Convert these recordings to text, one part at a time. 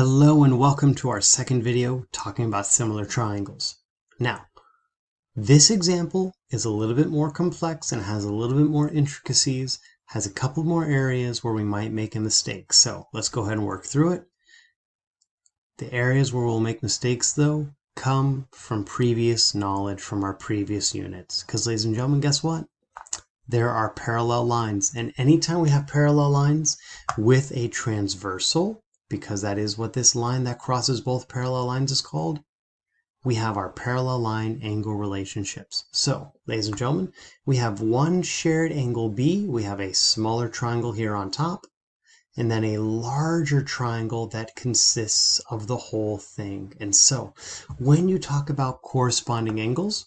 Hello and welcome to our second video talking about similar triangles. Now, this example is a little bit more complex and has a little bit more intricacies, has a couple more areas where we might make a mistake. So let's go ahead and work through it. The areas where we'll make mistakes though come from previous knowledge from our previous units. Because ladies and gentlemen, guess what? There are parallel lines, and anytime we have parallel lines with a transversal, because that is what this line that crosses both parallel lines is called, we have our parallel line angle relationships. So, ladies and gentlemen, we have one shared angle B, we have a smaller triangle here on top, and then a larger triangle that consists of the whole thing. And so, when you talk about corresponding angles,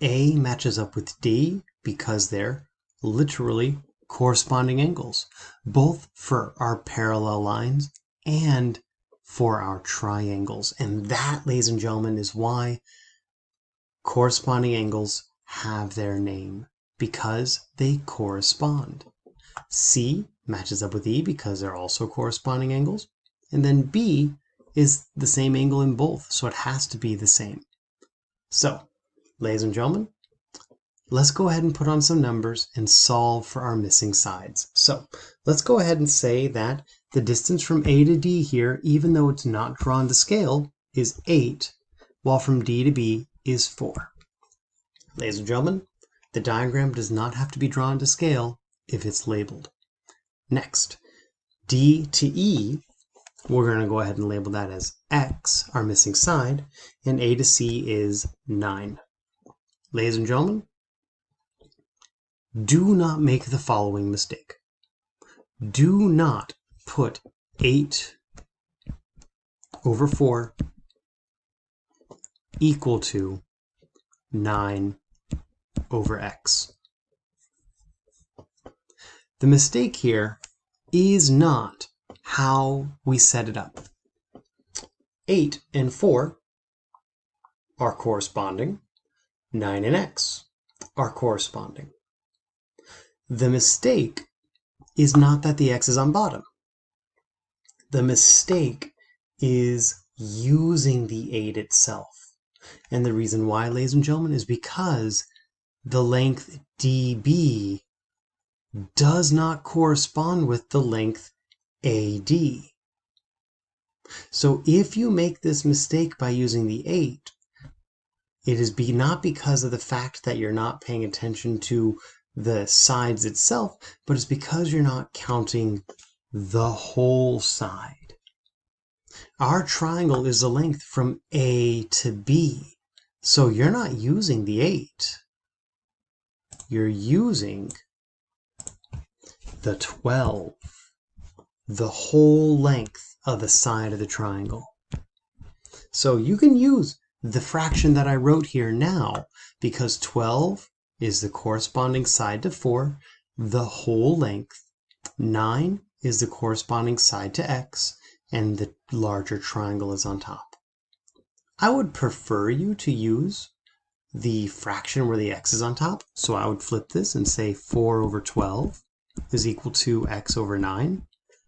A matches up with D because they're literally corresponding angles, both for our parallel lines and for our triangles. And that, ladies and gentlemen, is why corresponding angles have their name, because they correspond. C matches up with E because they're also corresponding angles, and then B is the same angle in both, so it has to be the same. So, ladies and gentlemen, let's go ahead and put on some numbers and solve for our missing sides. So let's go ahead and say that the distance from A to D here, even though it's not drawn to scale, is 8, while from D to B is 4. Ladies and gentlemen, the diagram does not have to be drawn to scale if it's labeled. Next, D to E, we're going to go ahead and label that as X, our missing side, and A to C is 9. Ladies and gentlemen, do not make the following mistake. Do not put 8 over 4 equal to 9 over X. The mistake here is not how we set it up. 8 and 4 are corresponding. 9 and X are corresponding. The mistake is not that the X is on bottom. The mistake is using the 8 itself. And the reason why, ladies and gentlemen, is because the length DB does not correspond with the length AD. So if you make this mistake by using the 8, it is not because of the fact that you're not paying attention to the sides itself, but it's because you're not counting the whole side. Our triangle is the length from A to B, so you're not using the 8. You're using the 12, the whole length of the side of the triangle. So you can use the fraction that I wrote here now, because 12 is the corresponding side to 4, the whole length. 9 is the corresponding side to X, and the larger triangle is on top. I would prefer you to use the fraction where the X is on top, so I would flip this and say 4 over 12 is equal to X over 9,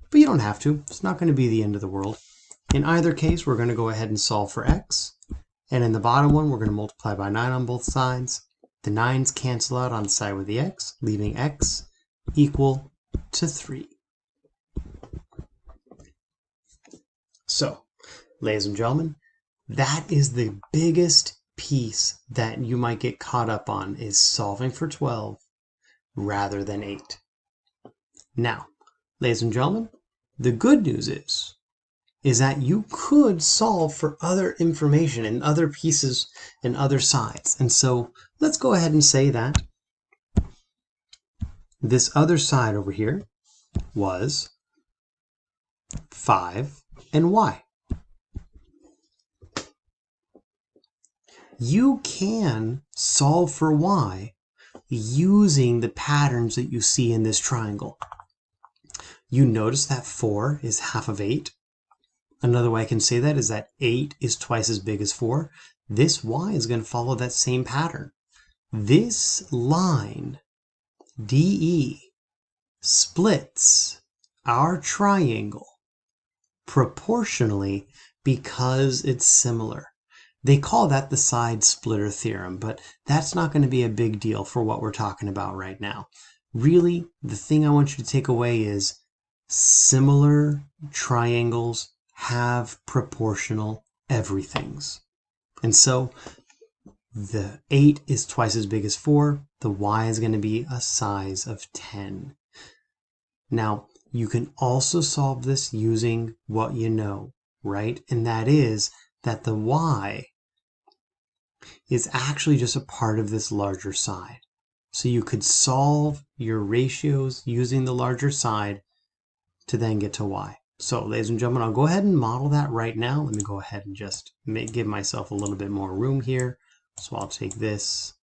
but you don't have to. It's not going to be the end of the world. In either case, we're going to go ahead and solve for X, and in the bottom one, we're going to multiply by 9 on both sides. The 9's cancel out on the side with the X, leaving X equal to 3. So, ladies and gentlemen, that is the biggest piece that you might get caught up on, is solving for 12 rather than 8. Now, ladies and gentlemen, the good news is that you could solve for other information and other pieces and other sides. And so let's go ahead and say that this other side over here was 5 and y. You can solve for y using the patterns that you see in this triangle. You notice that 4 is half of 8. Another way I can say that is that 8 is twice as big as 4. This y is going to follow that same pattern. This line, DE, splits our triangle proportionally because it's similar. They call that the side splitter theorem, but that's not going to be a big deal for what we're talking about right now. Really, the thing I want you to take away is similar triangles have proportional everythings. And so the 8 is twice as big as 4. The y is going to be a size of 10. Now, you can also solve this using what you know, right? And that is that the y is actually just a part of this larger side. So you could solve your ratios using the larger side to then get to y. So ladies and gentlemen, I'll go ahead and model that right now. Let me go ahead and just give myself a little bit more room here. So I'll take this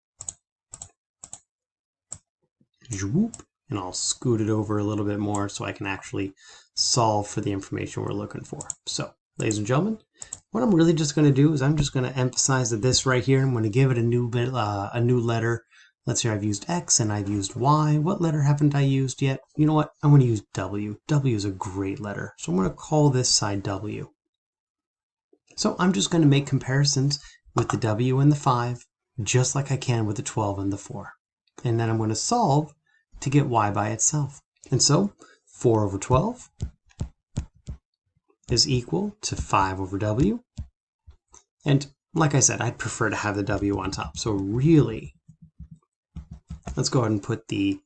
and I'll scoot it over a little bit more so I can actually solve for the information we're looking for. So ladies and gentlemen, what I'm really just going to do is I'm just going to emphasize that this right here, I'm going to give it a new letter. Let's say I've used X and I've used Y. What letter haven't I used yet? You know what? I'm going to use W. W is a great letter. So I'm going to call this side W. So I'm just going to make comparisons with the W and the 5, just like I can with the 12 and the 4. And then I'm going to solve to get Y by itself. And so 4 over 12 is equal to 5 over W. And like I said, I'd prefer to have the W on top. So really, let's go ahead and put the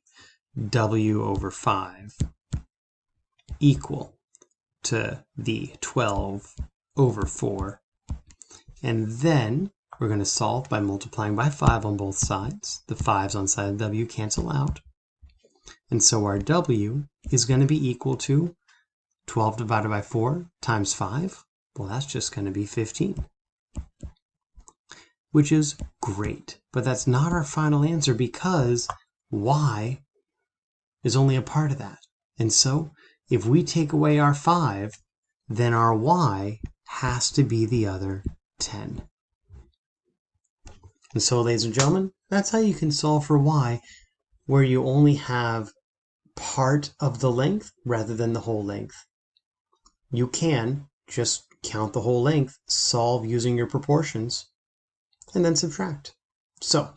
W over 5 equal to the 12 over 4. And then we're going to solve by multiplying by 5 on both sides. The 5's on side of W cancel out. And so our W is going to be equal to 12 divided by 4 times 5. Well, that's just going to be 15. Which is great. But that's not our final answer because Y is only a part of that. And so if we take away our 5, then our Y has to be the other 10. And so, ladies and gentlemen, that's how you can solve for Y, where you only have part of the length rather than the whole length. You can just count the whole length, solve using your proportions, and then subtract. So,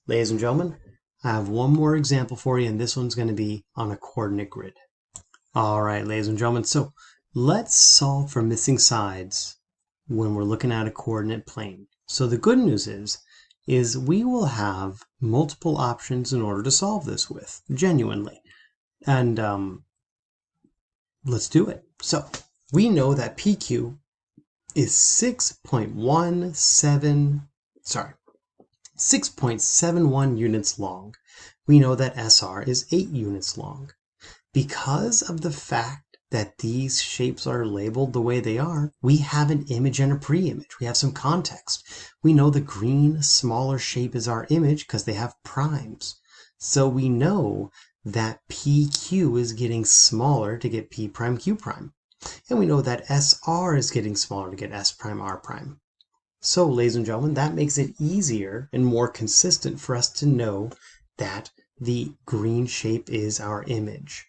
ladies and gentlemen, I have one more example for you, and this one's going to be on a coordinate grid. All right, ladies and gentlemen, so let's solve for missing sides when we're looking at a coordinate plane. So the good news is we will have multiple options in order to solve this with, genuinely. And let's do it. So we know that PQ is 6.71 units long. We know that SR is 8 units long. Because of the fact that these shapes are labeled the way they are, we have an image and a pre-image. We have some context. We know the green, smaller shape is our image because they have primes. So we know that PQ is getting smaller to get P prime Q prime. And we know that SR is getting smaller to get S prime R prime. So, ladies and gentlemen, that makes it easier and more consistent for us to know that the green shape is our image.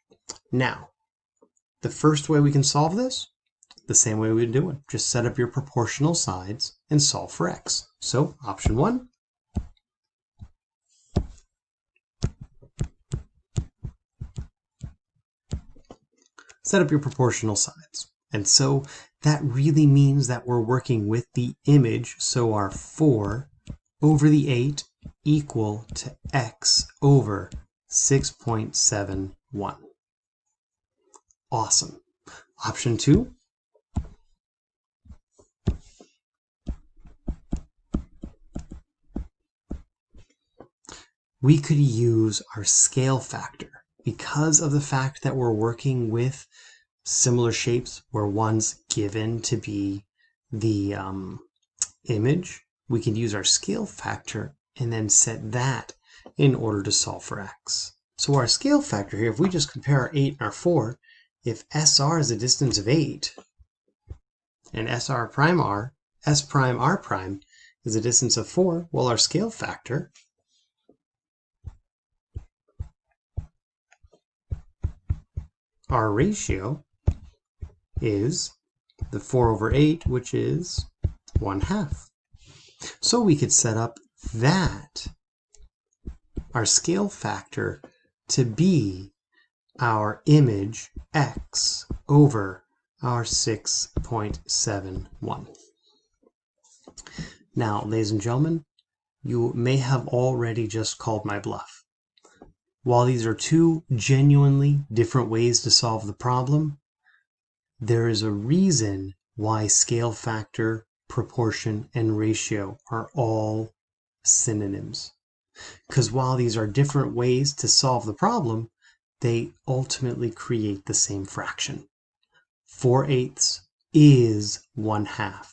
Now, the first way we can solve this, the same way we do it. Just set up your proportional sides and solve for x. So, option 1. Set up your proportional sides. And so that really means that we're working with the image. So our 4 over the 8 equal to x over 6.71. Awesome. Option 2. We could use our scale factor because of the fact that we're working with similar shapes where one's given to be the image. We can use our scale factor and then set that in order to solve for x. So our scale factor here, if we just compare our 8 and our 4, if SR is a distance of 8 and S prime R prime is a distance of 4, well, our scale factor our ratio is the 4 over 8, which is 1/2. So we could set up that, our scale factor, to be our image x over our 6.71. Now, ladies and gentlemen, you may have already just called my bluff. While these are two genuinely different ways to solve the problem, there is a reason why scale factor, proportion, and ratio are all synonyms. Because while these are different ways to solve the problem, they ultimately create the same fraction. 4/8 is 1/2,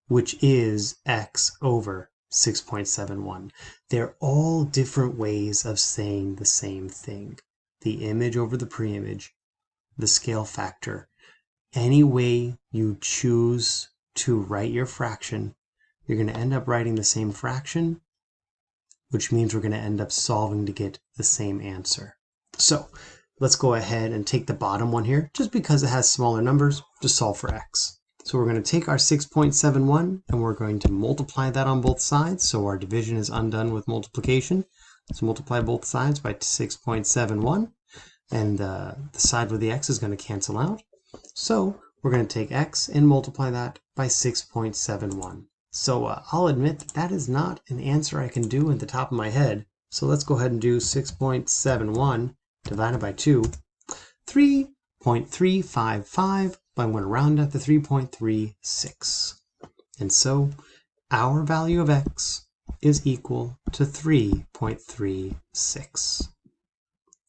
which is x over 6.71. They're all different ways of saying the same thing. The image over the preimage, the scale factor. Any way you choose to write your fraction, you're going to end up writing the same fraction, which means we're going to end up solving to get the same answer. So let's go ahead and take the bottom one here, just because it has smaller numbers, to solve for x. So we're going to take our 6.71 and we're going to multiply that on both sides. So our division is undone with multiplication. So multiply both sides by 6.71, and the side with the x is going to cancel out. So we're going to take x and multiply that by 6.71. So I'll admit that that is not an answer I can do at the top of my head. So let's go ahead and do 6.71 divided by 2, 3.355, but I'm going to round up to 3.36. And so our value of x is equal to 3.36,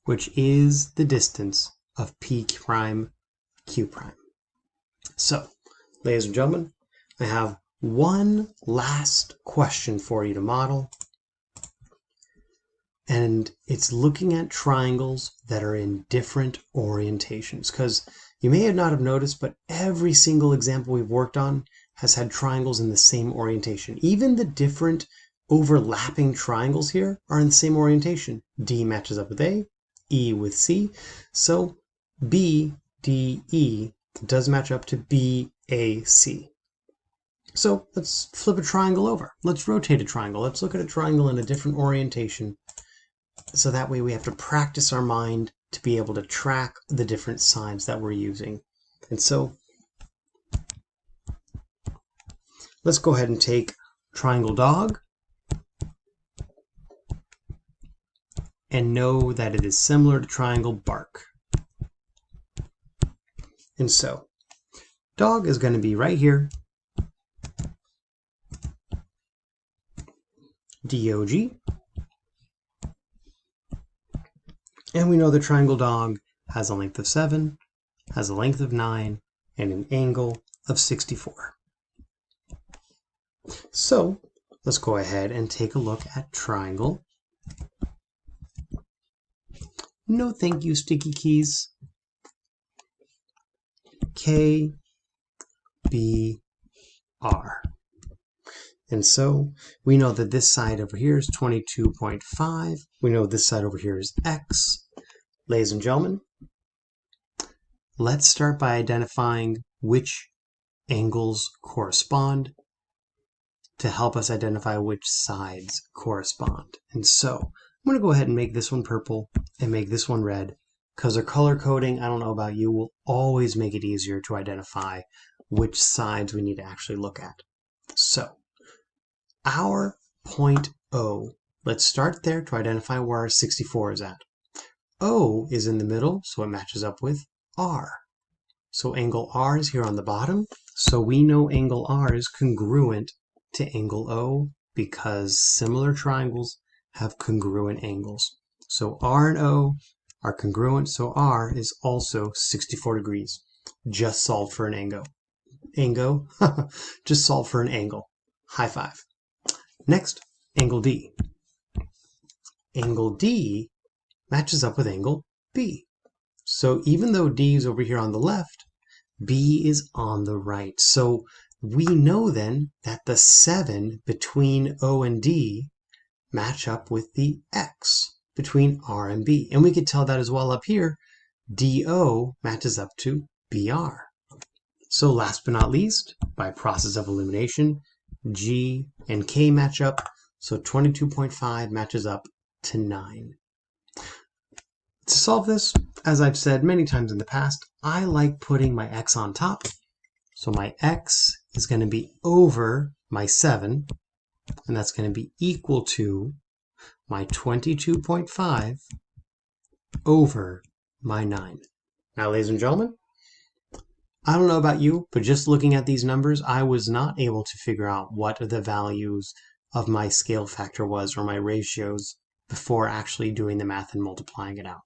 which is the distance of p prime q prime. So, ladies and gentlemen, I have one last question for you to model, and it's looking at triangles that are in different orientations, because you may not have noticed, but every single example we've worked on has had triangles in the same orientation. Even the different overlapping triangles here are in the same orientation. D matches up with A, E with C, so B, D, E does match up to B, A, C. So let's flip a triangle over. Let's rotate a triangle. Let's look at a triangle in a different orientation. So that way we have to practice our mind to be able to track the different sides that we're using. And so let's go ahead and take triangle dog and know that it is similar to triangle bark. And so dog is going to be right here, DOG. And we know the triangle dog has a length of 7, has a length of 9, and an angle of 64. So let's go ahead and take a look at triangle. No thank you, sticky keys. KBR. And so we know that this side over here is 22.5. We know this side over here is x. Ladies and gentlemen, let's start by identifying which angles correspond to help us identify which sides correspond. And so I'm going to go ahead and make this one purple and make this one red, because our color coding, I don't know about you, will always make it easier to identify which sides we need to actually look at. So our point O, let's start there to identify where our 64 is at. O is in the middle, so it matches up with R. So angle R is here on the bottom, so we know angle R is congruent to angle O because similar triangles have congruent angles. So R and O are congruent, so R is also 64 degrees. Just solve for an angle. Just solve for an angle. High five. Next, angle D. Angle D matches up with angle B. So even though D is over here on the left, B is on the right. So we know then that the 7 between O and D match up with the X between R and B. And we could tell that as well up here. DO matches up to BR. So last but not least, by process of elimination, G and K match up. So 22.5 matches up to 9. To solve this, as I've said many times in the past, I like putting my x on top. So my x is going to be over my 7, and that's going to be equal to my 22.5 over my 9. Now, ladies and gentlemen, I don't know about you, but just looking at these numbers, I was not able to figure out what the values of my scale factor was or my ratios before actually doing the math and multiplying it out.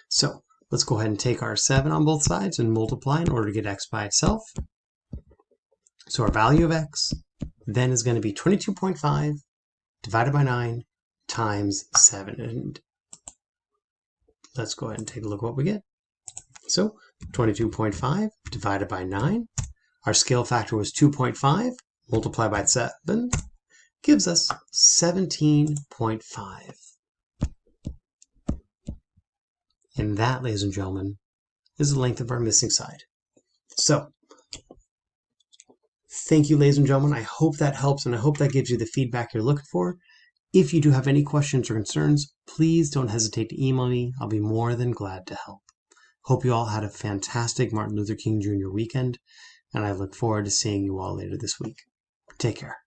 So let's go ahead and take our 7 on both sides and multiply in order to get x by itself. So our value of x then is going to be 22.5 divided by 9 times 7. And let's go ahead and take a look at what we get. So 22.5 divided by 9. Our scale factor was 2.5. Multiplied by 7 gives us 17.5. And that, ladies and gentlemen, is the length of our missing side. So thank you, ladies and gentlemen. I hope that helps, and I hope that gives you the feedback you're looking for. If you do have any questions or concerns, please don't hesitate to email me. I'll be more than glad to help. Hope you all had a fantastic Martin Luther King Jr. weekend, and I look forward to seeing you all later this week. Take care.